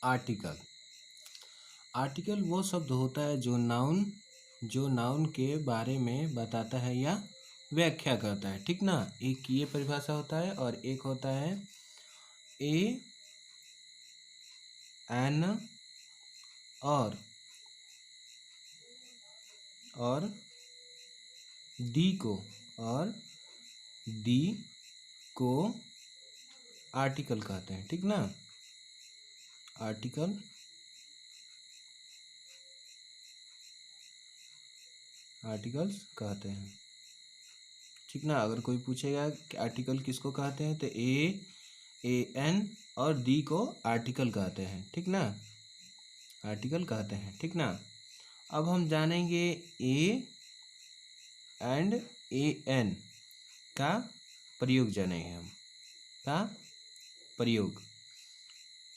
Article. Article वो शब्द होता है जो नाउन के बारे में बताता है या व्याख्या करता है, ठीक ना। एक ये परिभाषा होता है और एक होता है ए एन और डी को आर्टिकल कहते हैं, ठीक ना। आर्टिकल्स कहते हैं, ठीक ना। अगर कोई पूछेगा कि आर्टिकल किसको कहते हैं तो ए एन और डी को आर्टिकल कहते हैं, ठीक ना। आर्टिकल कहते हैं, ठीक ना। अब हम जानेंगे ए एंड ए एन का प्रयोग जानेंगे हम, का प्रयोग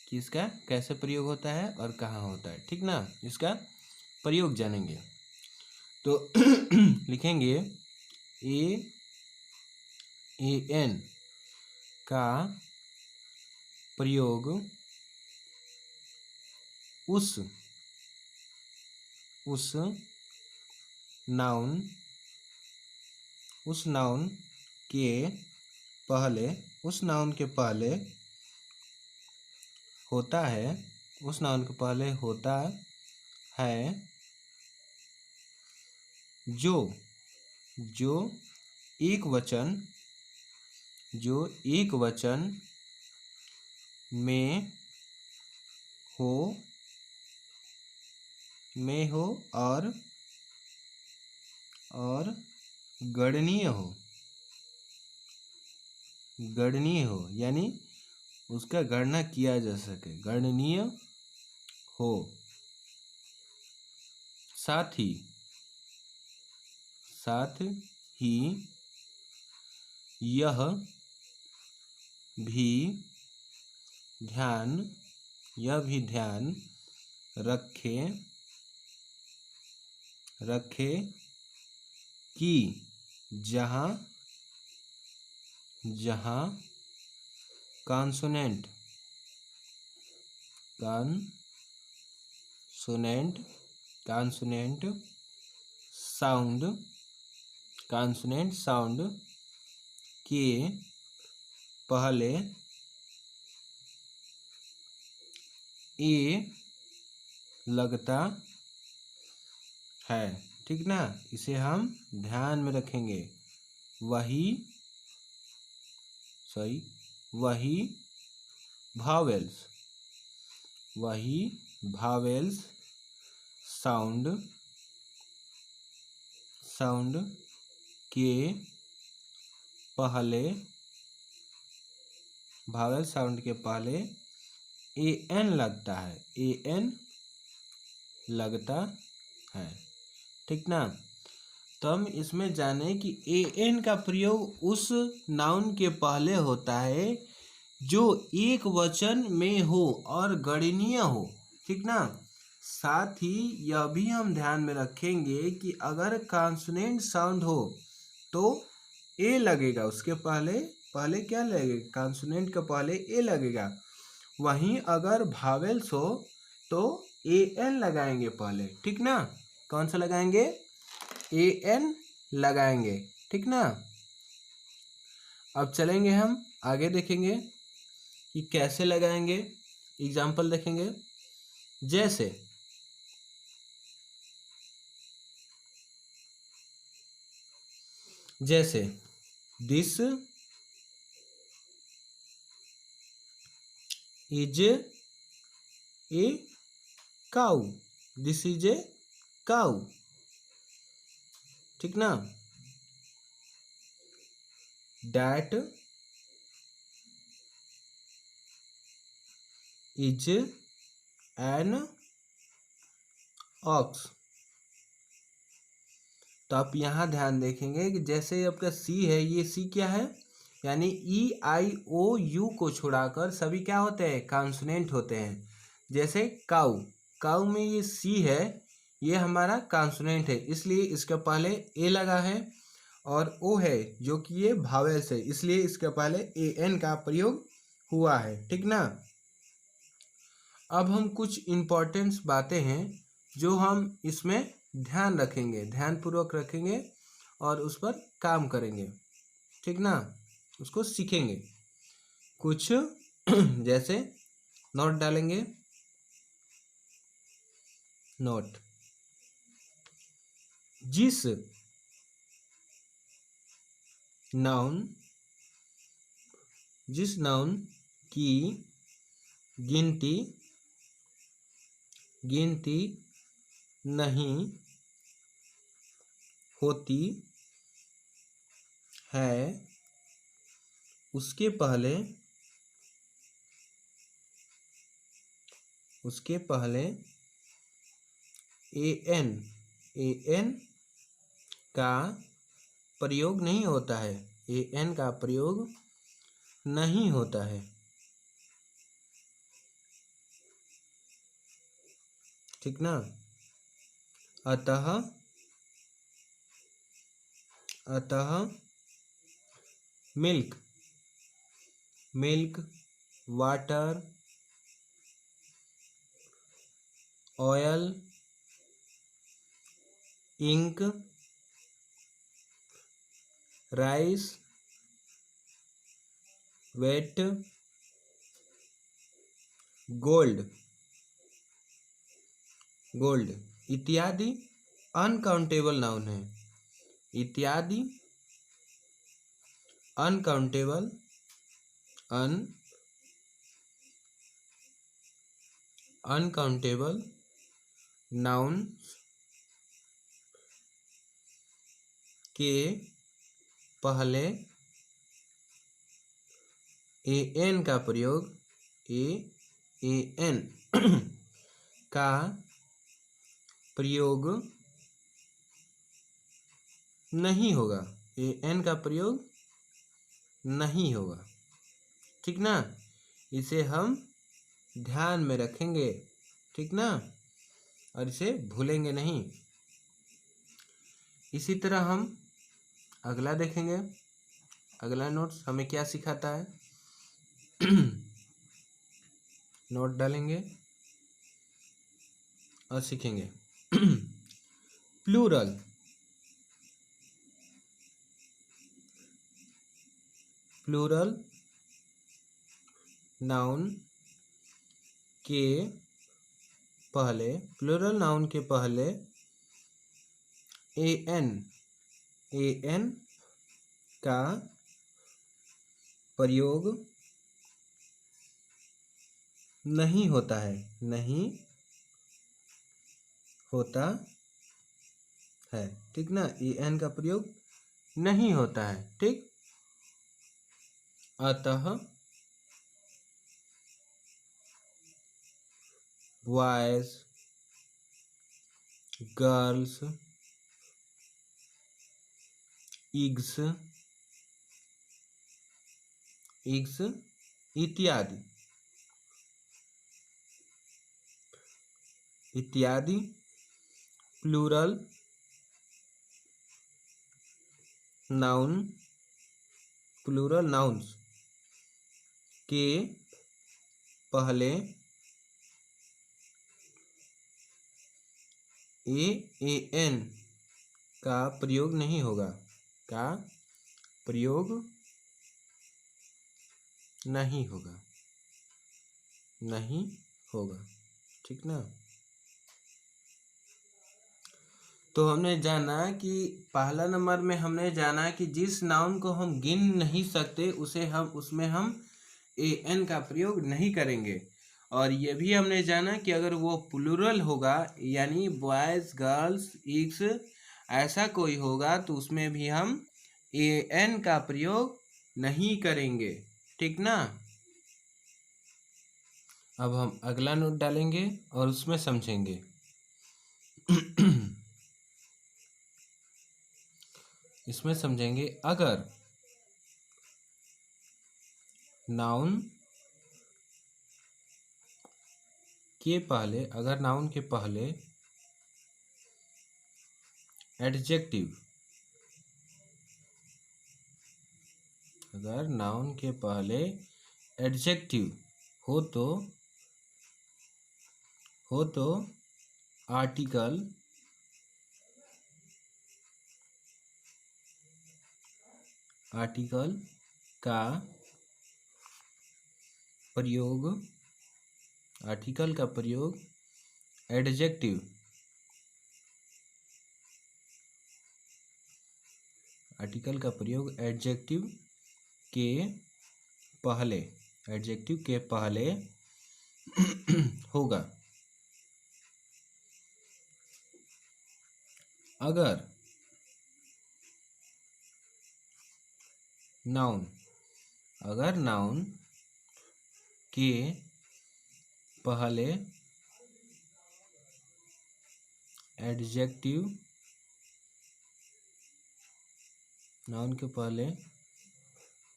कि इसका कैसे प्रयोग होता है और कहाँ होता है, ठीक ना। इसका प्रयोग जानेंगे तो लिखेंगे ए एन का प्रयोग उस नाउन के पहले होता है जो एक वचन में हो और गणनीय हो, यानी उसका गणना किया जा सके, गणनीय हो। साथ ही यह भी ध्यान रखे कि जहाँ कॉन्सोनेंट साउंड के पहले ए लगता है, ठीक ना। इसे हम ध्यान में रखेंगे। वही भावेल्स साउंड के पहले ए एन लगता है, ठीक ना। तो हम इसमें जाने कि ए एन का प्रयोग उस नाउन के पहले होता है जो एक वचन में हो और गणनीय हो, ठीक ना। साथ ही यह भी हम ध्यान में रखेंगे कि अगर कॉन्सोनेंट साउंड हो तो ए लगेगा, उसके पहले क्या लगेगा, कॉन्सोनेंट के पहले ए लगेगा। वहीं अगर भावेल्स हो तो ए एन लगाएंगे पहले, ठीक ना। कौन सा लगाएंगे, ए एन लगाएंगे, ठीक ना। अब चलेंगे हम आगे, देखेंगे कि कैसे लगाएंगे। एग्जाम्पल देखेंगे, जैसे दिस इज ए काऊ, ठीक ना। That is an ox। तो आप यहाँ ध्यान देखेंगे कि जैसे आपका सी है, ये सी क्या है, यानी ई आई ओ यू को छुड़ाकर सभी क्या होते हैं, कॉन्सोनेंट होते हैं। जैसे काऊ में ये सी है, ये हमारा कॉन्सोनेंट है, इसलिए इसके पहले ए लगा है, और ओ है जो कि ये भावेल्स है, इसलिए इसके पहले ए एन का प्रयोग हुआ है, ठीक ना। अब हम कुछ इम्पोर्टेंट बातें हैं जो हम इसमें ध्यान रखेंगे, ध्यानपूर्वक रखेंगे और उस पर काम करेंगे, ठीक ना, उसको सीखेंगे। कुछ जैसे नोट डालेंगे, नोट, जिस नाउन की गिनती नहीं होती है उसके पहले एन का प्रयोग नहीं होता है, एन का प्रयोग नहीं होता है, ठीक ना। अतः milk, water, oil, ink, rice, wheat, gold इत्यादि अनकाउंटेबल नाउन है। इत्यादि अनकाउंटेबल नाउन के पहले एन का प्रयोग का प्रयोग नहीं होगा, एन का प्रयोग नहीं होगा, ठीक ना। इसे हम ध्यान में रखेंगे, ठीक ना, और इसे भूलेंगे नहीं। इसी तरह हम अगला देखेंगे। अगला नोट्स हमें क्या सिखाता है नोट डालेंगे और सीखेंगे। प्लूरल नाउन के पहले एन का प्रयोग नहीं होता है, ठीक ना। एन का प्रयोग नहीं होता है, ठीक। अतः बॉयज, गर्ल्स, इग्स इत्यादि प्लूरल नाउन्स के पहले एन का प्रयोग नहीं होगा, नहीं होगा, ठीक ना। तो हमने जाना कि पहला नंबर में हमने जाना कि जिस नाउन को हम गिन नहीं सकते उसमें हम एन का प्रयोग नहीं करेंगे। और ये भी हमने जाना कि अगर वो प्लूरल होगा यानी बॉयज, गर्ल्स, इग्स ऐसा कोई होगा तो उसमें भी हम एन का प्रयोग नहीं करेंगे, ठीक ना। अब हम अगला नोट डालेंगे और उसमें समझेंगे। इसमें समझेंगे अगर नाउन के पहले एडजेक्टिव, हो तो हो तो आर्टिकल का प्रयोग एडजेक्टिव के पहले होगा अगर नाउन के पहले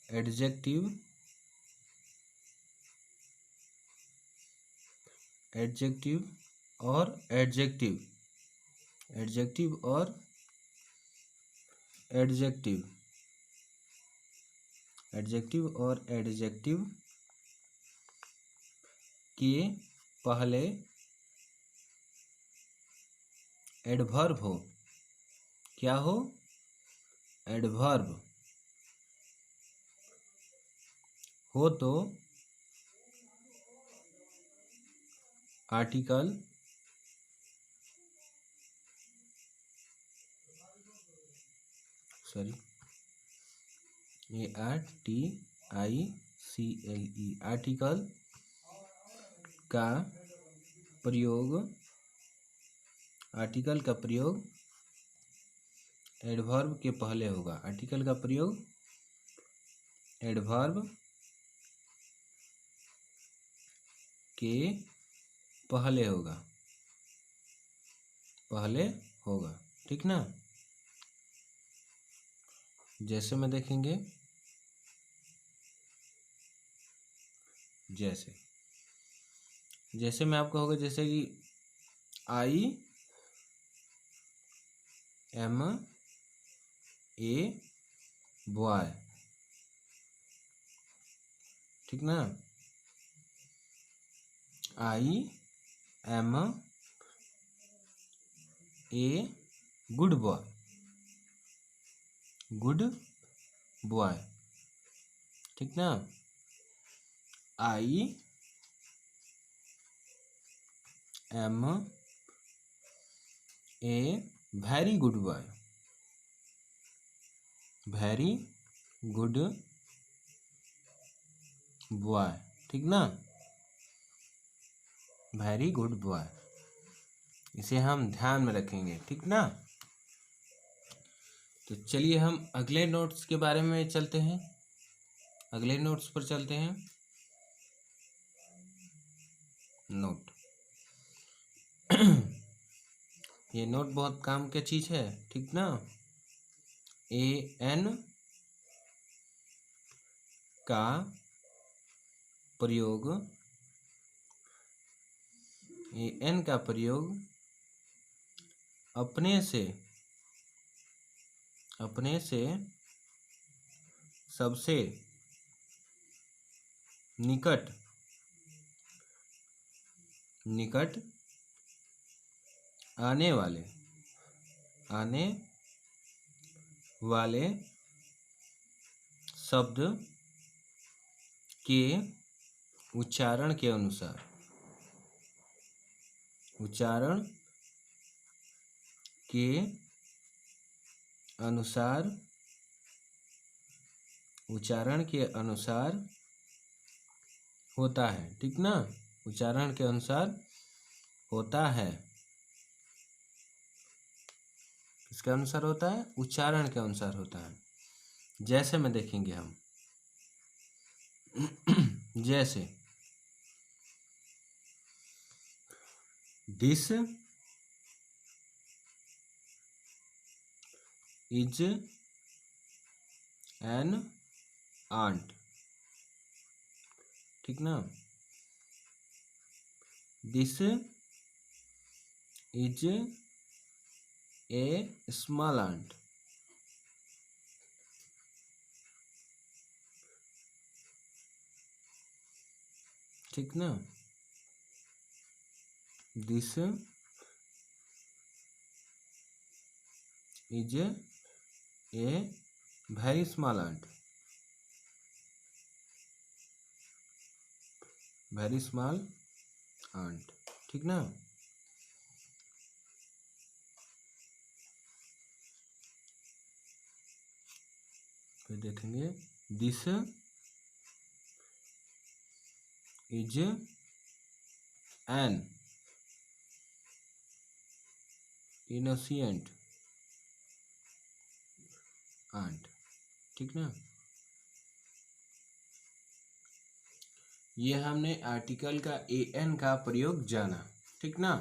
एडजेक्टिव और एडजेक्टिव के पहले एडवर्ब हो। क्या हो? एडवर्ब हो तो आर्टिकल आर्टिकल का प्रयोग एडवर्ब के पहले होगा। आर्टिकल का प्रयोग एडवर्ब के पहले होगा। ठीक ना? जैसे में देखेंगे, जैसे में आपको होगा, जैसे कि आई एम ए बॉय। ठीक ना? I am a good boy. ठीक ना? I am a very good boy. ठीक ना? वेरी गुड बॉय, इसे हम ध्यान में रखेंगे। ठीक ना? तो चलिए हम अगले नोट्स के बारे में चलते हैं। अगले नोट्स पर चलते हैं। नोट ये नोट बहुत काम की चीज है। ठीक ना? एन का प्रयोग अपने से सबसे निकट आने वाले शब्द के उच्चारण के अनुसार होता है। ठीक ना? उच्चारण के अनुसार होता है। किसके अनुसार होता है? उच्चारण के अनुसार होता है। जैसे में देखेंगे हम जैसे दिस इज एन आंट। ठीक ना? This is a small ant. ठीक ना? This is a very small ant, very small ant, ठीक ना। फिर देखेंगे this is an innocent ant, ठीक ना। ये हमने आर्टिकल का एन का प्रयोग जाना, ठीक ना।